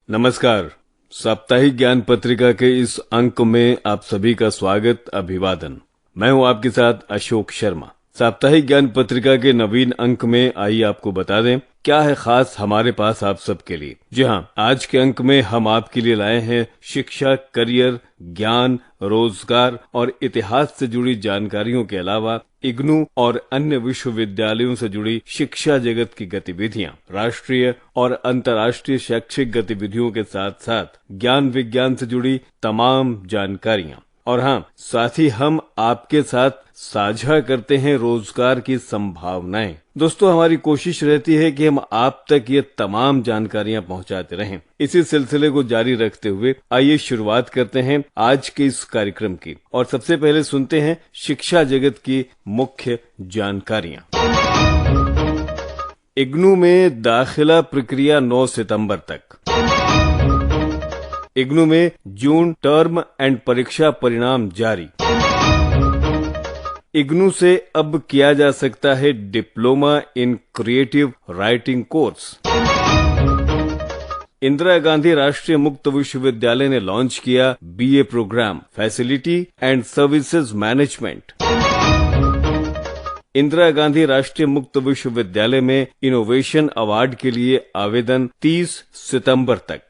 नमस्कार। साप्ताहिक ज्ञान पत्रिका के इस अंक में आप सभी का स्वागत, अभिवादन। मैं हूं आपके साथ अशोक शर्मा। साप्ताहिक ज्ञान पत्रिका के नवीन अंक में आइए आपको बता दें क्या है खास हमारे पास आप सबके लिए। जी हाँ, आज के अंक में हम आपके लिए लाए हैं शिक्षा, करियर, ज्ञान, रोजगार और इतिहास से जुड़ी जानकारियों के अलावा इग्नू और अन्य विश्वविद्यालयों से जुड़ी शिक्षा जगत की गतिविधियां, राष्ट्रीय और अंतर्राष्ट्रीय शैक्षिक गतिविधियों के साथ साथ ज्ञान विज्ञान से जुड़ी तमाम जानकारियां। और हाँ, साथ ही हम आपके साथ साझा करते हैं रोजगार की संभावनाएं। दोस्तों, हमारी कोशिश रहती है कि हम आप तक ये तमाम जानकारियां पहुंचाते रहें। इसी सिलसिले को जारी रखते हुए आइए शुरुआत करते हैं आज के इस कार्यक्रम की और सबसे पहले सुनते हैं शिक्षा जगत की मुख्य जानकारियां। इग्नू में दाखिला प्रक्रिया 9 सितंबर तक। इग्नू में जून टर्म एंड परीक्षा परिणाम जारी। इग्नू से अब किया जा सकता है diploma in creative writing course. Indira Gandhi Rashtriya Mukt Vishwavidyalaya ने लॉन्च किया BA program facility and services management. Indira Gandhi Rashtriya Mukt विश्वविद्यालय में इनोवेशन अवार्ड के लिए आवेदन 30 सितंबर तक।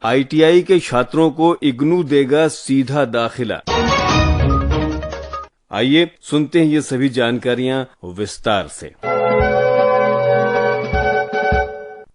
आईटीआई के छात्रों को इग्नू देगा सीधा दाखिला। आइए सुनते हैं ये सभी जानकारियां विस्तार से।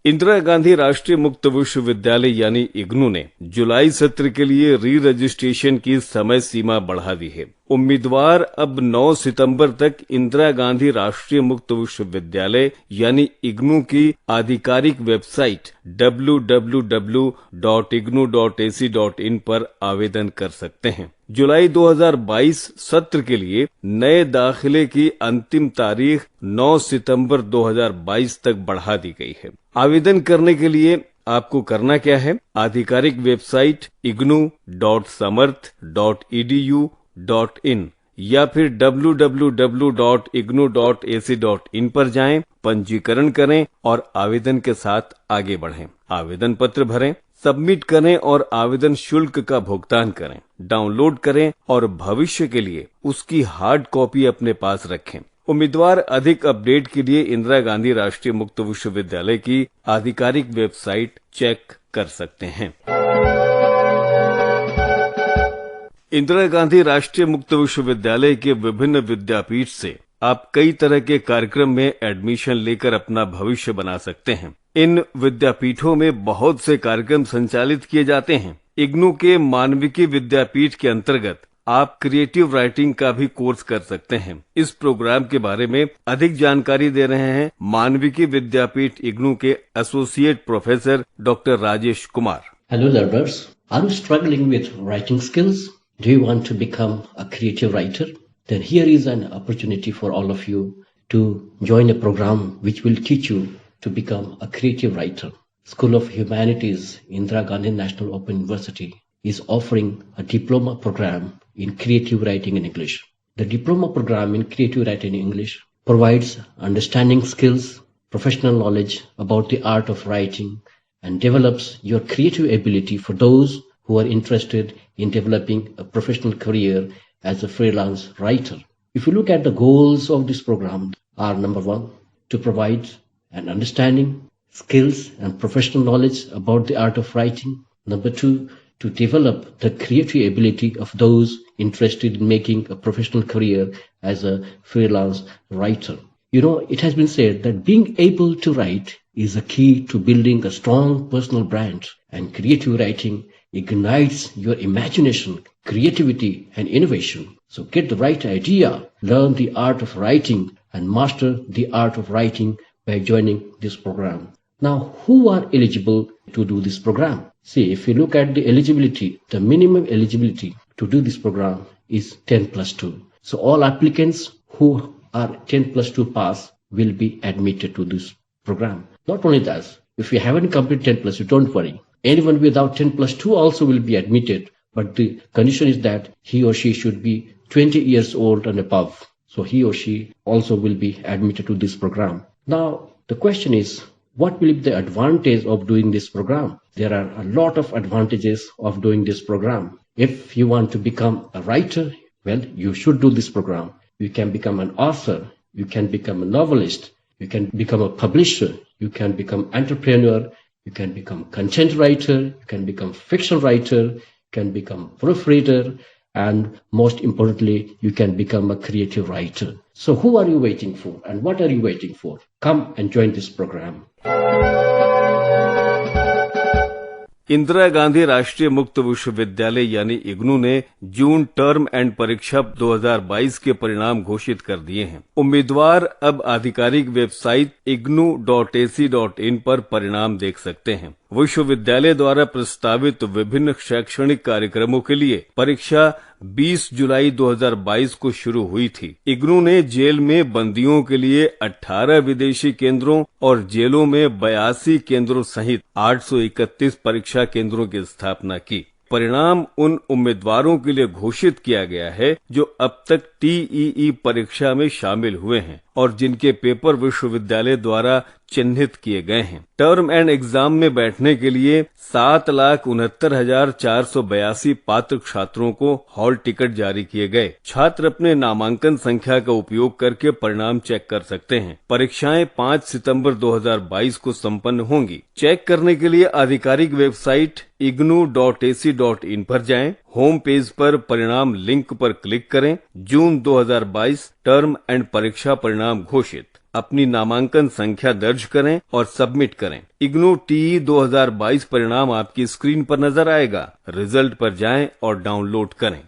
इंदिरा गांधी राष्ट्रीय मुक्त विश्वविद्यालय यानी इग्नू ने जुलाई सत्र के लिए री रजिस्ट्रेशन की समय सीमा बढ़ा दी है। उम्मीदवार अब 9 सितंबर तक इंदिरा गांधी राष्ट्रीय मुक्त विश्वविद्यालय यानी इग्नू की आधिकारिक वेबसाइट www.ignu.ac.in पर आवेदन कर सकते हैं। जुलाई 2022 सत्र के लिए नए दाखिले की अंतिम तारीख 9 सितंबर 2022 तक बढ़ा दी गई है। आवेदन करने के लिए आपको करना क्या है? आधिकारिक वेबसाइट ignu.samarth.edu.in या फिर www.ignu.ac.in पर जाएं, पंजीकरण करें और आवेदन के साथ आगे बढ़ें। आवेदन पत्र भरें, सबमिट करें और आवेदन शुल्क का भुगतान करें। डाउनलोड करें और भविष्य के लिए उसकी हार्ड कॉपी अपने पास रखें। उम्मीदवार अधिक अपडेट के लिए इंदिरा गांधी राष्ट्रीय मुक्त विश्वविद्यालय की आधिकारिक वेबसाइट चेक कर सकते हैं। इंदिरा गांधी राष्ट्रीय मुक्त विश्वविद्यालय के विभिन्न विद्यापीठ से आप कई तरह के कार्यक्रम में एडमिशन लेकर अपना भविष्य बना सकते हैं। इन विद्यापीठों में बहुत से कार्यक्रम संचालित किए जाते हैं। इग्नू के मानविकी विद्यापीठ के अंतर्गत आप क्रिएटिव राइटिंग का भी कोर्स कर सकते हैं। इस प्रोग्राम के बारे में अधिक जानकारी दे रहे हैं मानविकी विद्यापीठ इग्नू के associate professor doctor Rajesh Kumar. Hello learners, are you struggling with writing skills? Do you want to become a creative writer? Then here is an opportunity for all of you to join a program which will teach you to become a creative writer. School of Humanities, Indira Gandhi National Open University is offering a diploma program in creative writing in English. The diploma program in creative writing in English provides understanding skills, professional knowledge about the art of writing, and develops your creative ability for those who are interested in developing a professional career as a freelance writer. If you look at the goals of this program are number 1, to provide an understanding, skills and professional knowledge about the art of writing. Number 2, to develop the creative ability of those interested in making a professional career as a freelance writer. You know, it has been said that being able to write is a key to building a strong personal brand, and creative writing ignites your imagination, creativity and innovation. So get the right idea, learn the art of writing and master the art of writing by joining this program. Now, who are eligible to do this program? See, if you look at the eligibility, the minimum eligibility to do this program is 10+2. So all applicants who are 10+2 pass will be admitted to this program. Not only that, if you haven't completed 10+2, don't worry. Anyone without 10+2 also will be admitted, but the condition is that he or she should be 20 years old and above. So he or she also will be admitted to this program. Now, the question is, What will be the advantage of doing this program? There are a lot of advantages of doing this program. If you want to become a writer, well, you should do this program. You can become an author. You can become a novelist. You can become a publisher. You can become entrepreneur. You can become content writer. You can become fiction writer. You can become proofreader. And most importantly, you can become a creative writer. So who are you waiting for? And what are you waiting for? Come and join this program. Indira Gandhi Rashtriya Mukt विश्वविद्यालय यानी इग्नू ने जून term and परीक्षा 2022 के परिणाम घोषित कर दिए हैं। उम्मीदवार अब आधिकारिक वेबसाइट ignu.ac.in पर परिणाम देख सकते हैं। विश्वविद्यालय द्वारा प्रस्तावित विभिन्न शैक्षणिक कार्यक्रमों के लिए परीक्षा 20 जुलाई 2022 को शुरू हुई थी। इग्नू ने जेल में बंदियों के लिए 18 विदेशी केंद्रों और जेलों में 82 केंद्रों सहित 831 परीक्षा केंद्रों की स्थापना की। परिणाम उन उम्मीदवारों के लिए घोषित किया गया है जो अब तक टीईई परीक्षा में शामिल हुए हैं और जिनके पेपर विश्वविद्यालय द्वारा चिन्हित किए गए हैं। टर्म एंड एग्जाम में बैठने के लिए 7,69,482 पात्र छात्रों को हॉल टिकट जारी किए गए। छात्र अपने नामांकन संख्या का उपयोग करके परिणाम चेक कर सकते हैं। परीक्षाएं 5 सितंबर 2022 को संपन्न होंगी। चेक करने के लिए आधिकारिक वेबसाइट ignu.ac.in पर जाएं। होम पेज पर परिणाम लिंक पर क्लिक करें। जून 2022 टर्म एंड परीक्षा परिणाम घोषित। अपनी नामांकन संख्या दर्ज करें और सबमिट करें। इग्नू टीई 2022 परिणाम आपकी स्क्रीन पर नजर आएगा। रिजल्ट पर जाएं और डाउनलोड करें।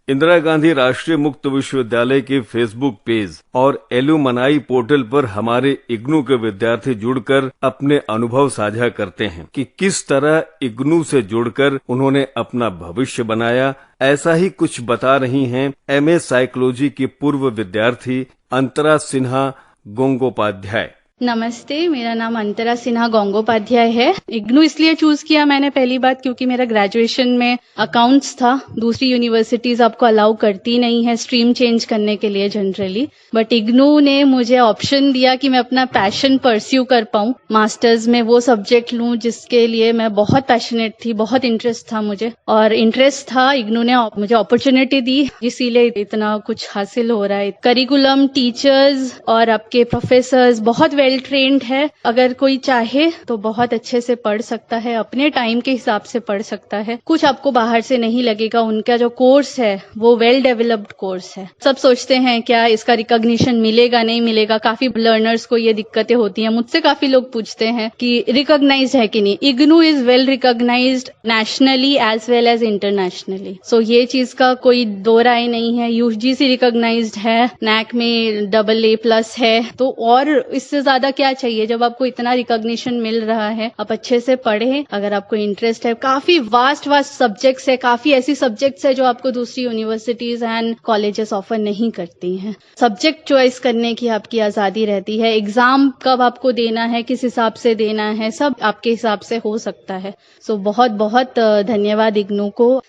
इंदिरा गांधी राष्ट्रीय मुक्त विश्वविद्यालय के फेसबुक पेज और एलुमनाई पोर्टल पर हमारे इग्नू के विद्यार्थी जुड़कर अपने अनुभव साझा करते हैं कि किस तरह इग्नू से जुड़कर उन्होंने अपना भविष्य बनाया। ऐसा ही कुछ बता रही हैं एमए साइकोलॉजी की पूर्व विद्यार्थी अंतरा सिन्हा गंगोपाध्याय। नमस्ते, मेरा नाम अंतरा सिन्हा गंगोपाध्याय है। इग्नू इसलिए चूज किया मैंने पहली बात क्योंकि मेरा ग्रेजुएशन में अकाउंट्स था। दूसरी यूनिवर्सिटीज आपको अलाउ करती नहीं है स्ट्रीम चेंज करने के लिए जनरली, बट इग्नू ने मुझे ऑप्शन दिया कि मैं अपना पैशन परस्यू कर पाऊं, मास्टर्स में वो सब्जेक्ट लूं जिसके लिए मैं बहुत पैशनेट थी, बहुत इंटरेस्ट था मुझे और इंटरेस्ट था। इग्नू ने मुझे अपॉर्चुनिटी दी, इसीलिए इतना कुछ हासिल हो रहा है। करिकुलम, टीचर्स और आपके प्रोफेसर्स बहुत वेल ट्रेन्ड है। अगर कोई चाहे तो बहुत अच्छे से पढ़ सकता है, अपने टाइम के हिसाब से पढ़ सकता है। कुछ आपको बाहर से नहीं लगेगा। उनका जो कोर्स है वो वेल डेवलप्ड कोर्स है। सब सोचते हैं क्या इसका रिकॉग्निशन मिलेगा नहीं मिलेगा। काफी लर्नर्स को ये दिक्कतें होती हैं। मुझसे काफी लोग पूछते हैं कि रिकॉग्नाइज्ड है कि नहीं। IGNOU is well recognised nationally as well as internationally. So ये चीज का कोई दो राय नहीं है। यूजीसी रिकॉग्नाइज्ड है, नैक में AA+ है, तो और इससे ज्यादा क्या चाहिए। जब आपको इतना रिकॉग्निशन मिल रहा है, आप अच्छे से पढ़ें। अगर आपको इंटरेस्ट है, काफी वास्ट सब्जेक्ट्स है, काफी ऐसी सब्जेक्ट्स है जो आपको दूसरी यूनिवर्सिटीज एंड कॉलेजेस ऑफर नहीं करती हैं। सब्जेक्ट चॉइस करने की आपकी आजादी रहती है। एग्जाम कब आपको देना है, किस हिसाब से देना है, सब आपके हिसाब से हो सकता है। सो बहुत बहुत धन्यवाद इग्नू को।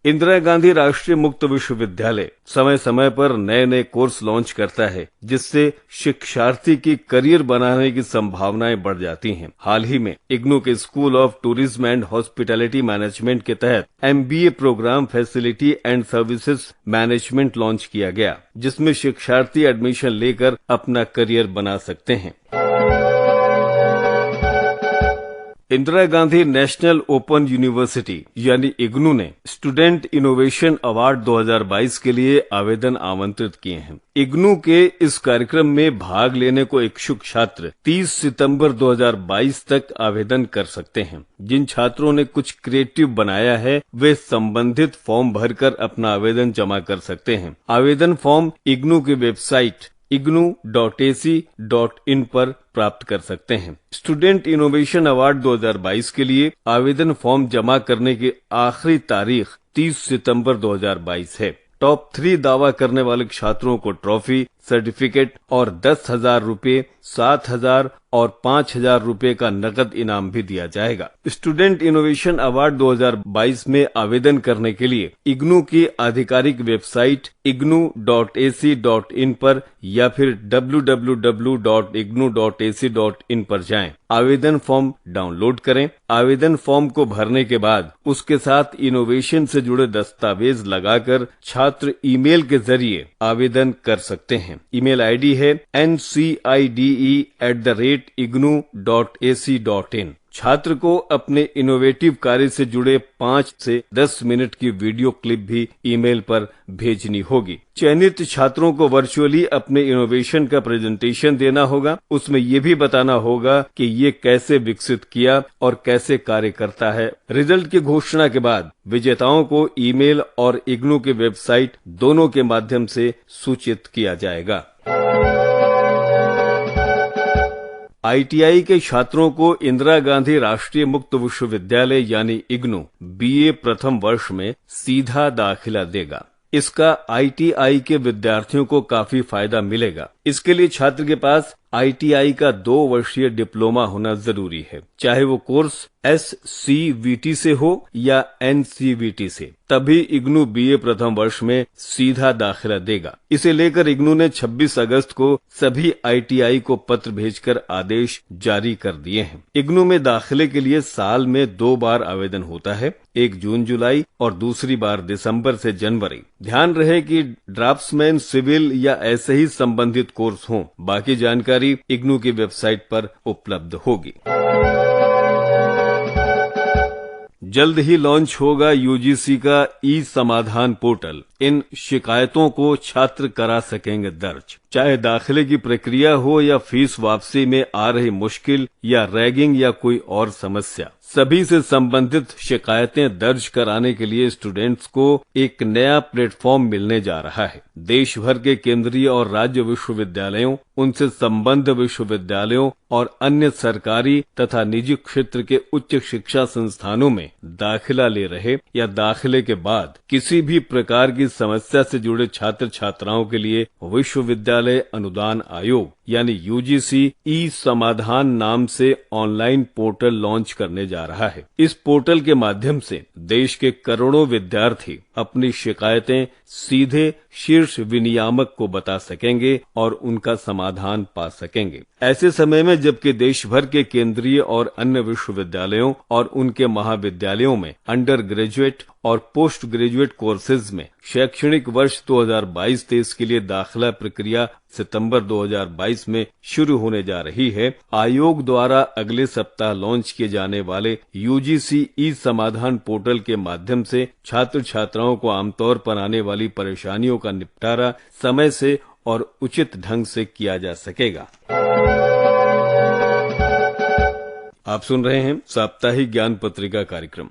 इंदिरा गांधी राष्ट्रीय मुक्त विश्वविद्यालय समय समय पर नए नए कोर्स लॉन्च करता है जिससे शिक्षार्थी की करियर बनाने की संभावनाएं बढ़ जाती हैं। हाल ही में इग्नू के school of tourism and hospitality management के तहत MBA program facility and services management launch किया गया, जिसमें शिक्षार्थी एडमिशन लेकर अपना करियर बना सकते हैं। Indira Gandhi national open university यानी इग्नू ने स्टूडेंट इनोवेशन अवार्ड 2022 के लिए आवेदन आमंत्रित किए हैं। इग्नू के इस कार्यक्रम में भाग लेने को इच्छुक छात्र 30 सितंबर 2022 तक आवेदन कर सकते हैं। जिन छात्रों ने कुछ क्रिएटिव बनाया है वे संबंधित फॉर्म भरकर अपना आवेदन जमा कर सकते हैं। आवेदन फॉर्म इग्नू की वेबसाइट ignu.ac.in पर प्राप्त कर सकते हैं। स्टूडेंट इनोवेशन अवार्ड 2022 के लिए आवेदन फॉर्म जमा करने की आखिरी तारीख 30 सितंबर 2022 है। टॉप 3 दावा करने वाले छात्रों को ट्रॉफी, सर्टिफिकेट और 10,000 रुपये, 7,000 और 5,000 रुपये का नकद इनाम भी दिया जाएगा। स्टूडेंट इनोवेशन अवार्ड 2022 में आवेदन करने के लिए इग्नू की आधिकारिक वेबसाइट ignu.ac.in पर या फिर www.ignu.ac.in पर जाएं। आवेदन फॉर्म डाउनलोड करें। आवेदन फॉर्म को भरने के बाद उसके साथ इनोवेशन से जुड़े दस्तावेज लगाकर छात्र ईमेल के जरिए आवेदन कर सकते हैं। ईमेल आईडी है ncide@ignu.ac.in। छात्र को अपने इनोवेटिव कार्य से जुड़े 5 से 10 मिनट की वीडियो क्लिप भी ईमेल पर भेजनी होगी। चयनित छात्रों को वर्चुअली अपने इनोवेशन का प्रेजेंटेशन देना होगा। उसमें ये भी बताना होगा कि ये कैसे विकसित किया और कैसे कार्य करता है। रिजल्ट की घोषणा के बाद विजेताओं को ईमेल और इग्नू की वेबसाइट दोनों के माध्यम से सूचित किया जाएगा। आईटीआई के छात्रों को इंदिरा गांधी राष्ट्रीय मुक्त विश्वविद्यालय यानी इग्नू बीए प्रथम वर्ष में सीधा दाखिला देगा। इसका आईटीआई के विद्यार्थियों को काफी फायदा मिलेगा। इसके लिए छात्र के पास आईटीआई का 2 वर्षीय डिप्लोमा होना जरूरी है, चाहे वो कोर्स SCVT से हो या NCVT से, तभी इग्नू बीए प्रथम वर्ष में सीधा दाखिला देगा। इसे लेकर इग्नू ने 26 अगस्त को सभी आईटीआई को पत्र भेजकर आदेश जारी कर दिए हैं। इग्नू में दाखिले के लिए साल में 2 बार आवेदन होता है, एक जून जुलाई और दूसरी बार दिसंबर से जनवरी। ध्यान रहे कि ड्राफ्ट्समैन, सिविल या ऐसे ही संबंधित कोर्स हों। बाकी जानकारी इग्नू की वेबसाइट पर उपलब्ध होगी। जल्द ही लॉन्च होगा यूजीसी का ई समाधान पोर्टल। इन शिकायतों को छात्र करा सकेंगे दर्ज, चाहे दाखिले की प्रक्रिया हो या फीस वापसी में आ रही मुश्किल या रैगिंग या कोई और समस्या। सभी से संबंधित शिकायतें दर्ज कराने के लिए स्टूडेंट्स को एक नया प्लेटफॉर्म मिलने जा रहा है। देश भर के केंद्रीय और राज्य विश्वविद्यालयों, उनसे संबद्ध विश्वविद्यालयों और अन्य सरकारी तथा निजी क्षेत्र के उच्च शिक्षा संस्थानों में दाखिला ले रहे या दाखिले के बाद किसी भी प्रकार की समस्या से जुड़े छात्र छात्राओं के लिए विश्वविद्यालय अनुदान आयोग यानी यूजीसी ई समाधान नाम से ऑनलाइन पोर्टल लॉन्च करने जा रहा है। इस पोर्टल के माध्यम से देश के करोड़ों विद्यार्थी अपनी शिकायतें सीधे शीर्ष विनियामक को बता सकेंगे और उनका समाधान पा सकेंगे। ऐसे समय में जबकि देश भर के केंद्रीय और अन्य विश्वविद्यालयों और उनके महाविद्यालयों में अंडर ग्रेजुएट और पोस्ट ग्रेजुएट कोर्सेज में शैक्षणिक वर्ष 2022-23 के लिए दाखिला प्रक्रिया सितंबर 2022 में शुरू होने जा रही है, आयोग द्वारा अगले सप्ताह लॉन्च किए जाने वाले यूजीसी ई समाधान पोर्टल के माध्यम से छात्र छात्राओं को आमतौर पर आने वाली परेशानियों का निपटारा समय से और उचित ढंग से किया जा सकेगा। आप सुन रहे हैं साप्ताहिक ज्ञान पत्रिका कार्यक्रम।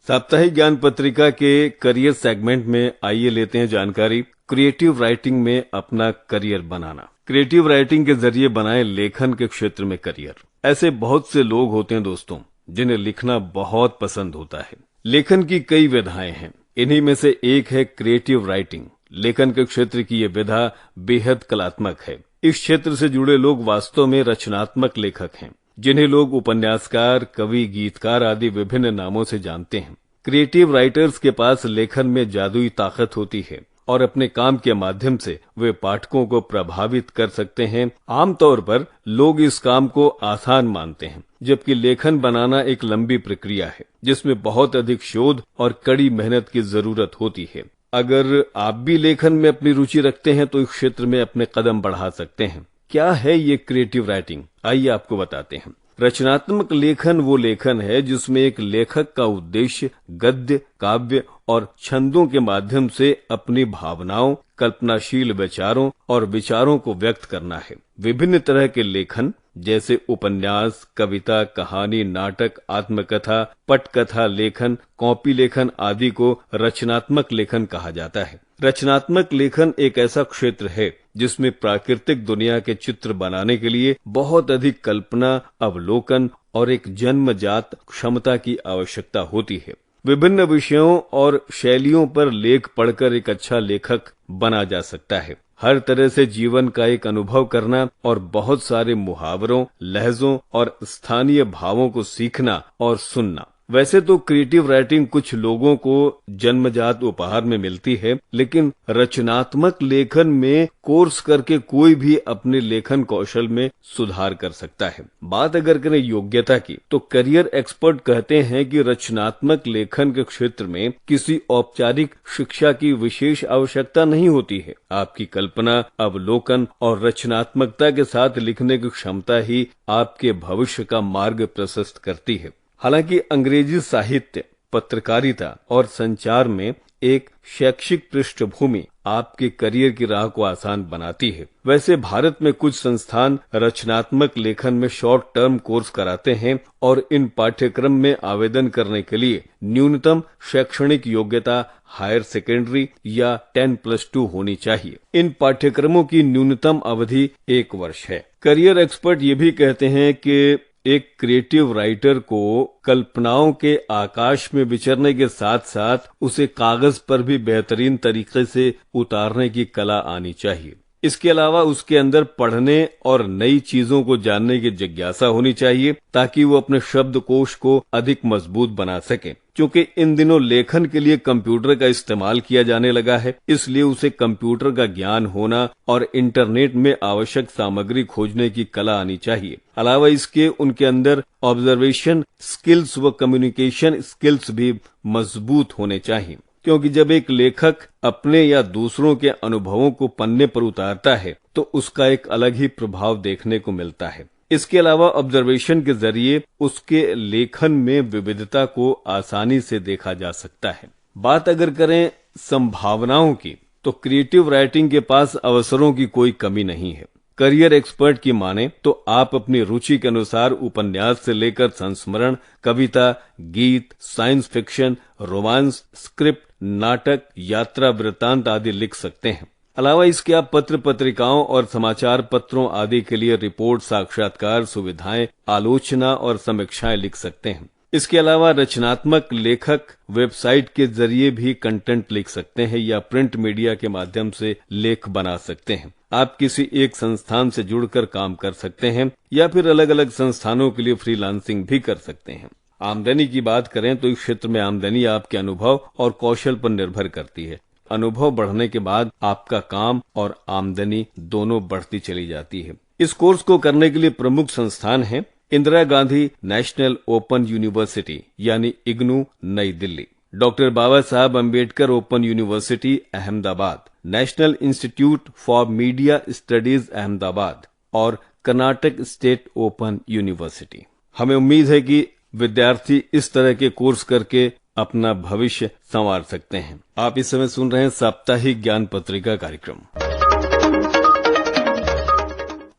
साप्ताहिक ज्ञान पत्रिका के करियर सेगमेंट में आइए लेते हैं जानकारी क्रिएटिव राइटिंग में अपना करियर बनाना। क्रिएटिव राइटिंग के जरिए बनाए लेखन के क्षेत्र में करियर। ऐसे बहुत से लोग होते हैं दोस्तों जिन्हें लिखना बहुत पसंद होता है। लेखन की कई विधाएं हैं, इन्हीं में से एक है क्रिएटिव राइटिंग। लेखन के क्षेत्र की ये विधा बेहद कलात्मक है। इस क्षेत्र से जुड़े लोग वास्तव में रचनात्मक लेखक हैं, जिन्हें लोग उपन्यासकार, कवि, गीतकार आदि विभिन्न नामों से जानते हैं। क्रिएटिव राइटर्स के पास लेखन में जादुई ताकत होती है और अपने काम के माध्यम से वे पाठकों को प्रभावित कर सकते हैं। आमतौर पर लोग इस काम को आसान मानते हैं, जबकि लेखन बनाना एक लंबी प्रक्रिया है जिसमें बहुत अधिक शोध और कड़ी मेहनत की जरूरत होती है। अगर आप भी लेखन में अपनी रुचि रखते हैं तो इस क्षेत्र में अपने कदम बढ़ा सकते हैं। क्या है ये क्रिएटिव राइटिंग? आइए आपको बताते हैं। रचनात्मक लेखन वो लेखन है जिसमें एक लेखक का उद्देश्य गद्य, काव्य और छंदों के माध्यम से अपनी भावनाओं, कल्पनाशील विचारों और विचारों को व्यक्त करना है। विभिन्न तरह के लेखन जैसे उपन्यास, कविता, कहानी, नाटक, आत्मकथा, पटकथा लेखन, कॉपी लेखन आदि को रचनात्मक लेखन कहा जाता है। रचनात्मक लेखन एक ऐसा क्षेत्र है जिसमें प्राकृतिक दुनिया के चित्र बनाने के लिए बहुत अधिक कल्पना, अवलोकन और एक जन्मजात क्षमता की आवश्यकता होती है। विभिन्न विषयों और शैलियों पर लेख पढ़कर एक अच्छा लेखक बना जा सकता है। हर तरह से जीवन का एक अनुभव करना और बहुत सारे मुहावरों, लहजों और स्थानीय भावों को सीखना और सुनना। वैसे तो क्रिएटिव राइटिंग कुछ लोगों को जन्मजात उपहार में मिलती है, लेकिन रचनात्मक लेखन में कोर्स करके कोई भी अपने लेखन कौशल में सुधार कर सकता है। बात अगर करें योग्यता की, तो करियर एक्सपर्ट कहते हैं कि रचनात्मक लेखन के क्षेत्र में किसी औपचारिक शिक्षा की विशेष आवश्यकता नहीं होती है। आपकी कल्पना, अवलोकन और रचनात्मकता के साथ लिखने की क्षमता ही आपके भविष्य का मार्ग प्रशस्त करती है। हालांकि अंग्रेजी साहित्य, पत्रकारिता और संचार में एक शैक्षिक पृष्ठभूमि आपके करियर की राह को आसान बनाती है। वैसे भारत में कुछ संस्थान रचनात्मक लेखन में शॉर्ट टर्म कोर्स कराते हैं और इन पाठ्यक्रम में आवेदन करने के लिए न्यूनतम शैक्षणिक योग्यता हायर सेकेंडरी या 10+2 होनी चाहिए। इन पाठ्यक्रमों की न्यूनतम अवधि 1 वर्ष है। करियर एक्सपर्ट ये भी कहते हैं कि एक क्रिएटिव राइटर को कल्पनाओं के आकाश में विचरने के साथ साथ उसे कागज पर भी बेहतरीन तरीके से उतारने की कला आनी चाहिए। इसके अलावा उसके अंदर पढ़ने और नई चीजों को जानने की जिज्ञासा होनी चाहिए ताकि वो अपने शब्दकोश को अधिक मजबूत बना सके। क्योंकि इन दिनों लेखन के लिए कंप्यूटर का इस्तेमाल किया जाने लगा है, इसलिए उसे कंप्यूटर का ज्ञान होना और इंटरनेट में आवश्यक सामग्री खोजने की कला आनी चाहिए। अलावा इसके उनके अंदर ऑब्जर्वेशन स्किल्स व कम्युनिकेशन स्किल्स भी मजबूत होने चाहिए, क्योंकि जब एक लेखक अपने या दूसरों के अनुभवों को पन्ने पर उतारता है तो उसका एक अलग ही प्रभाव देखने को मिलता है। इसके अलावा ऑब्जर्वेशन के जरिए उसके लेखन में विविधता को आसानी से देखा जा सकता है। बात अगर करें संभावनाओं की, तो क्रिएटिव राइटिंग के पास अवसरों की कोई कमी नहीं है। करियर एक्सपर्ट की माने तो आप अपनी रुचि के अनुसार उपन्यास से लेकर संस्मरण, कविता, गीत, साइंस फिक्शन, रोमांस, स्क्रिप्ट, नाटक, यात्रा वृत्तांत आदि लिख सकते हैं। अलावा इसके आप पत्र पत्रिकाओं और समाचार पत्रों आदि के लिए रिपोर्ट, साक्षात्कार, सुविधाएं, आलोचना और समीक्षाएं लिख सकते हैं। इसके अलावा रचनात्मक लेखक वेबसाइट के जरिए भी कंटेंट लिख सकते हैं या प्रिंट मीडिया के माध्यम से लेख बना सकते हैं। आप किसी एक संस्थान से जुड़कर काम कर सकते हैं या फिर अलग अलग संस्थानों के लिए फ्रीलांसिंग भी कर सकते हैं। आमदनी की बात करें तो इस क्षेत्र में आमदनी आपके अनुभव और कौशल पर निर्भर करती है। अनुभव बढ़ने के बाद आपका काम और आमदनी दोनों बढ़ती चली जाती है। इस कोर्स को करने के लिए प्रमुख संस्थान हैं Indira Gandhi national open university यानी इग्नू नई Delhi, doctor Baba Saheb Ambedkar open university Ahmedabad, national institute for media studies Ahmedabad और कर्नाटक स्टेट ओपन यूनिवर्सिटी। हमें उम्मीद है कि विद्यार्थी इस तरह के कोर्स करके अपना भविष्य संवार सकते हैं। आप इस समय सुन रहे हैं साप्ताहिक ज्ञान पत्रिका कार्यक्रम।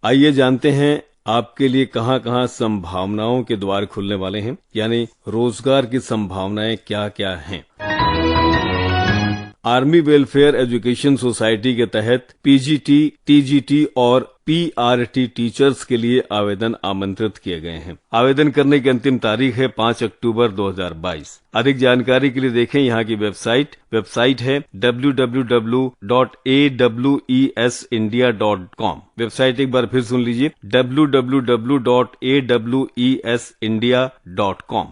आइए जानते हैं आपके लिए कहां कहां संभावनाओं के द्वार खुलने वाले हैं, यानी रोजगार की संभावनाएं क्या क्या हैं। आर्मी वेलफेयर एजुकेशन सोसाइटी के तहत पीजीटी, टीजीटी और पीआरटी टीचर्स के लिए आवेदन आमंत्रित किए गए हैं। आवेदन करने की अंतिम तारीख है 5 अक्टूबर 2022। अधिक जानकारी के लिए देखें यहाँ की वेबसाइट है www.awesindia.com। वेबसाइट एक बार फिर सुन लीजिए, www.awesindia.com।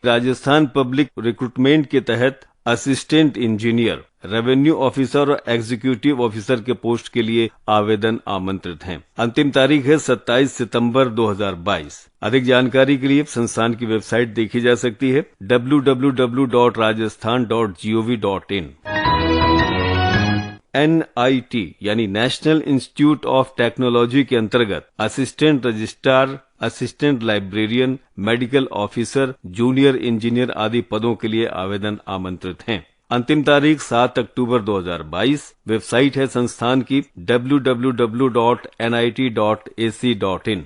राजस्थान पब्लिक रिक्रूटमेंट के तहत असिस्टेंट इंजीनियर, रेवेन्यू ऑफिसर और एग्जीक्यूटिव ऑफिसर के पोस्ट के लिए आवेदन आमंत्रित हैं। अंतिम तारीख है 27 सितंबर 2022। अधिक जानकारी के लिए संस्थान की वेबसाइट देखी जा सकती है www.rajasthan.gov.in। NIT यानी नेशनल इंस्टीट्यूट ऑफ टेक्नोलॉजी के अंतर्गत assistant registrar, assistant librarian, medical officer, junior engineer आदि पदों के लिए आवेदन आमंत्रित हैं। अंतिम तारीख 7 अक्टूबर 2022। वेबसाइट है संस्थान की www.nit.ac.in।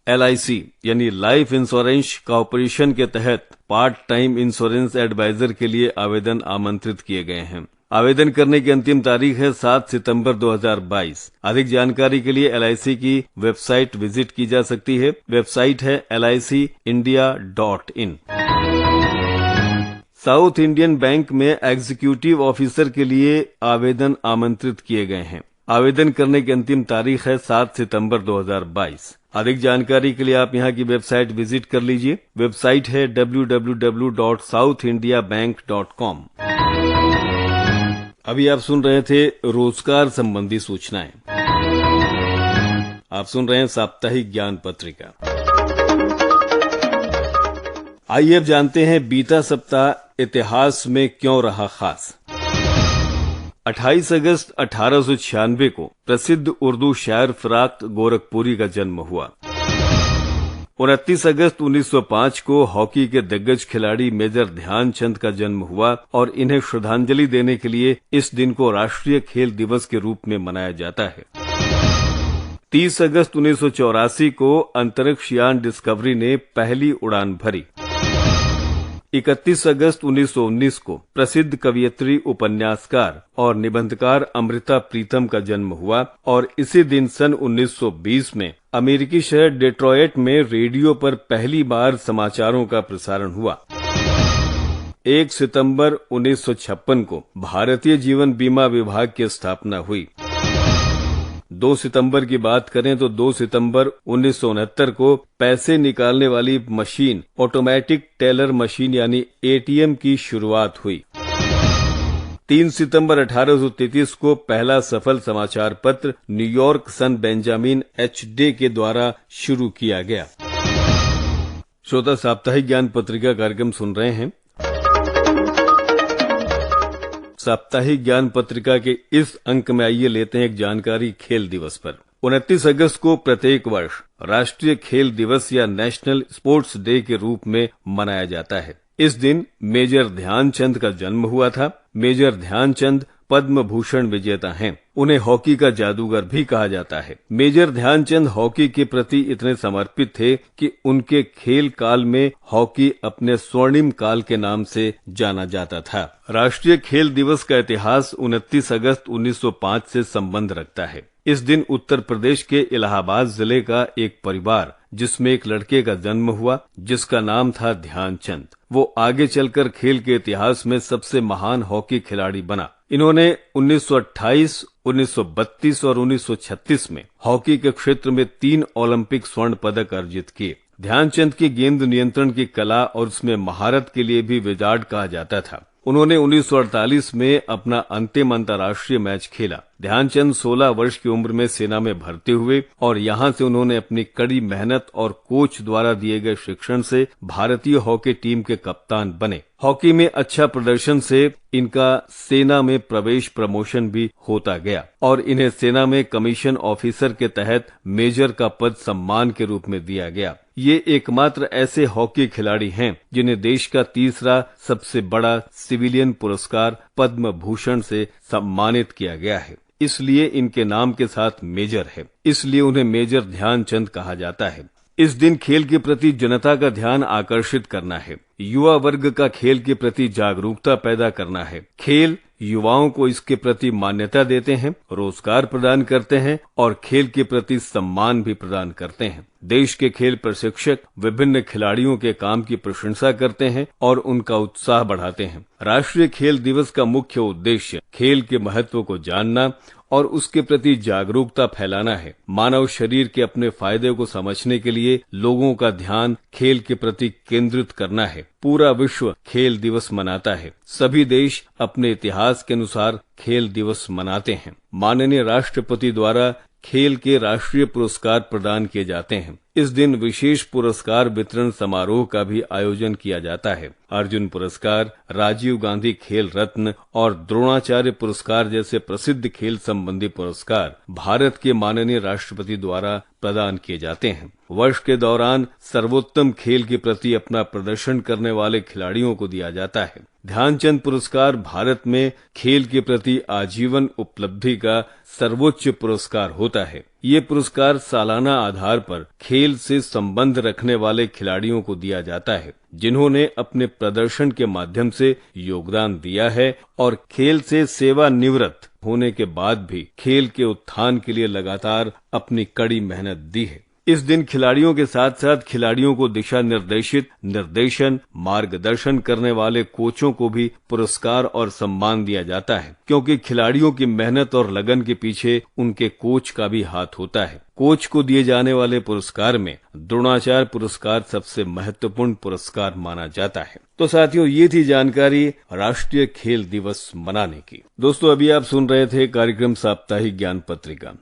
LIC यानी लाइफ इंश्योरेंस कॉर्पोरेशन के तहत पार्ट टाइम इंश्योरेंस एडवाइजर के लिए आवेदन आमंत्रित किए गए हैं। आवेदन करने की अंतिम तारीख है 7 सितंबर 2022। अधिक जानकारी के लिए LIC की वेबसाइट विजिट की जा सकती है। वेबसाइट है licindia.in। साउथ इंडियन बैंक में एग्जीक्यूटिव ऑफिसर के लिए आवेदन आमंत्रित किए गए हैं। आवेदन करने की अंतिम तारीख है 7 सितंबर 2022। अधिक जानकारी के लिए आप यहां की वेबसाइट विजिट कर लीजिए। वेबसाइट है www.southindiabank.com। अभी आप सुन रहे थे रोजगार संबंधी सूचनाएं। आप सुन रहे हैं साप्ताहिक ज्ञान पत्रिका। आइए अब जानते हैं बीता सप्ताह इतिहास में क्यों रहा खास। 28 अगस्त 1896 को प्रसिद्ध उर्दू शायर फिराक गोरखपुरी का जन्म हुआ। 29 अगस्त 1905 को हॉकी के दिग्गज खिलाड़ी मेजर ध्यानचंद का जन्म हुआ और इन्हें श्रद्धांजलि देने के लिए इस दिन को राष्ट्रीय खेल दिवस के रूप में मनाया जाता है। 30 अगस्त 1984 को अंतरिक्ष यान डिस्कवरी ने पहली उड़ान भरी। 31 अगस्त 1919 को प्रसिद्ध कवयित्री, उपन्यासकार और निबंधकार अमृता प्रीतम का जन्म हुआ और इसी दिन सन 1920 में अमेरिकी शहर डेट्रॉयट में रेडियो पर पहली बार समाचारों का प्रसारण हुआ। 1 सितंबर 1956 को भारतीय जीवन बीमा विभाग की स्थापना हुई। 2 सितंबर की बात करें तो 2 सितंबर 1969 को पैसे निकालने वाली मशीन ऑटोमेटिक टेलर मशीन यानी ATM की शुरुआत हुई। 3 सितंबर 1833 को पहला सफल समाचार पत्र न्यूयॉर्क सन बेंजामिन H. के द्वारा शुरू किया गया। श्रोता, साप्ताहिक ज्ञान पत्रिका कार्यक्रम सुन रहे हैं। साप्ताहिक ज्ञान पत्रिका के इस अंक में आइए लेते हैं एक जानकारी खेल दिवस पर। 29 अगस्त को प्रत्येक वर्ष राष्ट्रीय खेल दिवस या नेशनल स्पोर्ट्स डे के रूप में मनाया जाता है। इस दिन मेजर ध्यानचंद का जन्म हुआ था। मेजर ध्यानचंद पद्म भूषण विजेता हैं। उन्हें हॉकी का जादूगर भी कहा जाता है। मेजर ध्यानचंद हॉकी के प्रति इतने समर्पित थे कि उनके खेल काल में हॉकी अपने स्वर्णिम काल के नाम से जाना जाता था। राष्ट्रीय खेल दिवस का इतिहास 29 अगस्त 1905 से संबंध रखता है। इस दिन उत्तर प्रदेश के इलाहाबाद जिले का एक परिवार, जिसमें एक लड़के का जन्म हुआ जिसका नाम था ध्यानचंद, वो आगे चलकर खेल के इतिहास में सबसे महान हॉकी खिलाड़ी बना। इन्होंने 1928, 1932 और 1936 में हॉकी के क्षेत्र में 3 ओलंपिक स्वर्ण पदक अर्जित किए। ध्यानचंद की गेंद नियंत्रण की कला और उसमें महारत के लिए भी विजार्ड कहा जाता था। उन्होंने 1948 में अपना अंतिम अंतर्राष्ट्रीय मैच खेला। ध्यानचंद 16 वर्ष की उम्र में सेना में भर्ती हुए और यहां से उन्होंने अपनी कड़ी मेहनत और कोच द्वारा दिए गए शिक्षण से भारतीय हॉकी टीम के कप्तान बने। हॉकी में अच्छा प्रदर्शन से इनका सेना में प्रवेश प्रमोशन भी होता गया और इन्हें सेना में कमीशन ऑफिसर के तहत मेजर का पद सम्मान के रूप में दिया गया। ये एकमात्र ऐसे हॉकी खिलाड़ी हैं जिन्हें देश का तीसरा सबसे बड़ा सिविलियन पुरस्कार पद्म भूषण से सम्मानित किया गया है। इसलिए इनके नाम के साथ मेजर है, इसलिए उन्हें मेजर ध्यानचंद कहा जाता है। इस दिन खेल के प्रति जनता का ध्यान आकर्षित करना है, युवा वर्ग का खेल के प्रति जागरूकता पैदा करना है। खेल युवाओं को इसके प्रति मान्यता देते हैं, रोजगार प्रदान करते हैं और खेल के प्रति सम्मान भी प्रदान करते हैं। देश के खेल प्रशिक्षक विभिन्न खिलाड़ियों के काम की प्रशंसा करते हैं और उनका उत्साह बढ़ाते हैं। राष्ट्रीय खेल दिवस का मुख्य उद्देश्य खेल के महत्व को जानना और उसके प्रति जागरूकता फैलाना है। मानव शरीर के अपने फायदे को समझने के लिए लोगों का ध्यान खेल के प्रति केंद्रित करना है। पूरा विश्व खेल दिवस मनाता है। सभी देश अपने इतिहास के अनुसार खेल दिवस मनाते हैं। माननीय राष्ट्रपति द्वारा खेल के राष्ट्रीय पुरस्कार प्रदान किए जाते हैं। इस दिन विशेष पुरस्कार वितरण समारोह का भी आयोजन किया जाता है। अर्जुन पुरस्कार, राजीव गांधी खेल रत्न और द्रोणाचार्य पुरस्कार जैसे प्रसिद्ध खेल संबंधी पुरस्कार भारत के माननीय राष्ट्रपति द्वारा प्रदान किए जाते हैं। वर्ष के दौरान सर्वोत्तम खेल के प्रति अपना प्रदर्शन करने वाले खिलाड़ियों को दिया जाता है। ध्यानचंद पुरस्कार भारत में खेल के प्रति आजीवन उपलब्धि का सर्वोच्च पुरस्कार होता है। ये पुरस्कार सालाना आधार पर खेल से संबंध रखने वाले खिलाड़ियों को दिया जाता है, जिन्होंने अपने प्रदर्शन के माध्यम से योगदान दिया है और खेल से सेवानिवृत्त होने के बाद भी खेल के उत्थान के लिए लगातार अपनी कड़ी मेहनत दी है। इस दिन खिलाड़ियों के साथ साथ खिलाड़ियों को दिशा निर्देशन, मार्गदर्शन करने वाले कोचों को भी पुरस्कार और सम्मान दिया जाता है, क्योंकि खिलाड़ियों की मेहनत और लगन के पीछे उनके कोच का भी हाथ होता है। कोच को दिए जाने वाले पुरस्कार में द्रोणाचार्य पुरस्कार सबसे महत्वपूर्ण पुरस्कार माना जाता है। तो साथियों, ये थी जानकारी राष्ट्रीय खेल दिवस मनाने की। दोस्तों, अभी आप सुन रहे थे कार्यक्रम साप्ताहिक ज्ञान पत्रिका।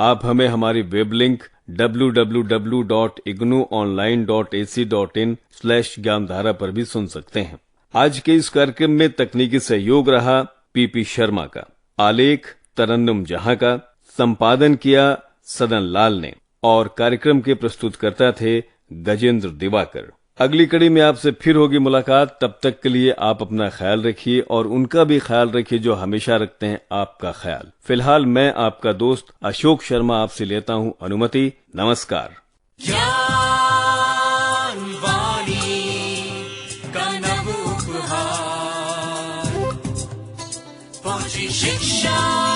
आप हमें हमारी वेब लिंक www.ignuonline.ac.in/ज्ञानधारा पर भी सुन सकते हैं। आज के इस कार्यक्रम में तकनीकी सहयोग रहा पीपी शर्मा का, आलेख तरन्नुम जहां का, संपादन किया सदन लाल ने और कार्यक्रम के प्रस्तुतकर्ता थे गजेंद्र दिवाकर। अगली कड़ी में आपसे फिर होगी मुलाकात। तब तक के लिए आप अपना ख्याल रखिए और उनका भी ख्याल रखिए जो हमेशा रखते हैं आपका ख्याल। फिलहाल मैं आपका दोस्त अशोक शर्मा आपसे लेता हूं अनुमति। नमस्कार। ज्ञानवाणी का नव उपहार, पहुंची शिक्षा